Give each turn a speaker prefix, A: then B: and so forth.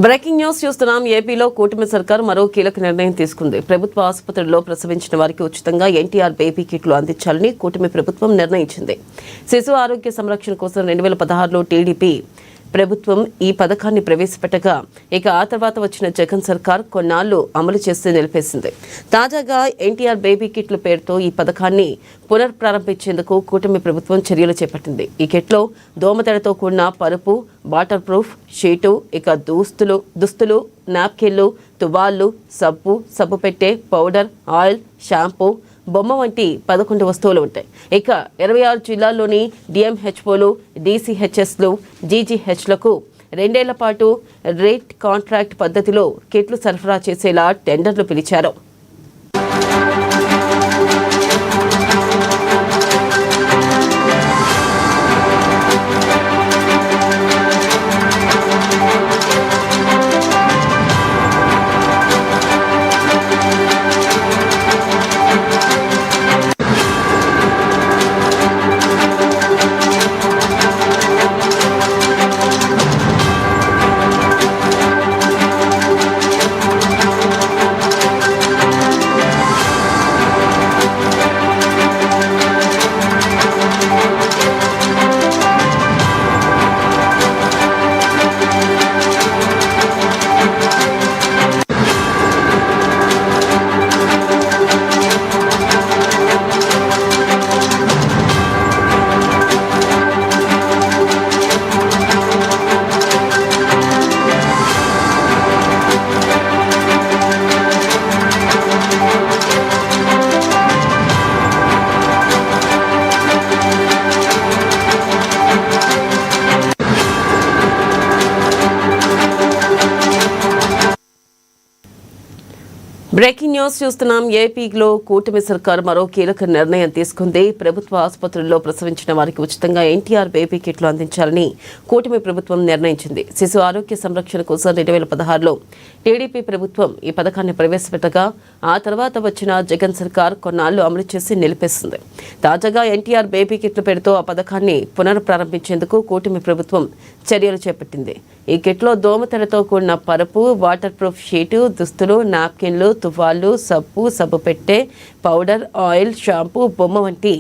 A: Breaking news చూస్తున్నాం. ఏపీలో కూటమి సర్కార్ మరో కీలక నిర్ణయం తీసుకుంది. ప్రభుత్వ ఆసుపత్రుల్లో ప్రసవించిన వారికి ఉచితంగా ఎన్టీఆర్ బేబీ కిట్లు అందించాలని కూటమి ప్రభుత్వం నిర్ణయించింది. శిశు ఆరోగ్య సంరక్షణ కోసం 2016లో టీడీపీ ప్రభుత్వం ఈ పథకాన్ని ప్రవేశపెట్టగా ఇక ఆ తర్వాత వచ్చిన జగన్ సర్కార్ కొన్నాళ్లు అమలు చేస్తూ నిలిపేసింది. తాజాగా ఎన్టీఆర్ బేబీ కిట్ల పేరుతో ఈ పథకాన్ని పునఃప్రారంభించేందుకు కూటమి ప్రభుత్వం చర్యలు చేపట్టింది. ఈ కిట్లో దోమతెరతో కూడిన పరుపు, వాటర్ ప్రూఫ్ షీటు, ఇక దుస్తులు, నాప్కిన్లు, తువాళ్లు, సబ్బు పెట్టే, పౌడర్, ఆయిల్, షాంపూ, బొమ్మ వంటి 11 వస్తువులు ఉంటాయి. ఇక 26 జిల్లాల్లోని డిఎంహెచ్ఓలు, డిసిహెచ్ఎస్లు, జీజీహెచ్లకు 2 ఏళ్ల పాటు రేట్ కాంట్రాక్ట్ పద్ధతిలో కిట్లు సరఫరా చేసేలా టెండర్లు పిలిచారు. బ్రేకింగ్ న్యూస్ చూస్తున్నాం. ఏపీలో కూటమి సర్కార్ మరో కీలక నిర్ణయం తీసుకుంది. ప్రభుత్వ ఆసుపత్రుల్లో ప్రసవించిన వారికి ఉచితంగా ఎన్టీఆర్ బేబీ కిట్లు అందించాలని కూటమి ప్రభుత్వం నిర్ణయించింది. శిశు ఆరోగ్య సంరక్షణ కోసం 2016లో టీడీపీ ప్రభుత్వం ఈ పథకాన్ని ప్రవేశపెట్టగా ఆ తర్వాత వచ్చిన జగన్ సర్కార్ కొన్నాళ్లు అమలు చేసి నిలిపేసింది. తాజాగా ఎన్టీఆర్ బేబీ కిట్ల పేరుతో ఆ పథకాన్ని పునఃప్రారంభించేందుకు కూటమి ప్రభుత్వం చర్యలు చేపట్టింది. ఈ కిట్లో దోమతెరతో కూడిన పరుపు, వాటర్ ప్రూఫ్ షీటు, దుస్తులు, నాప్కిన్లు, తువాళ్లు, సబ్బు పెట్టే, పౌడర్, ఆయిల్, షాంపూ, బొమ్మ వంటి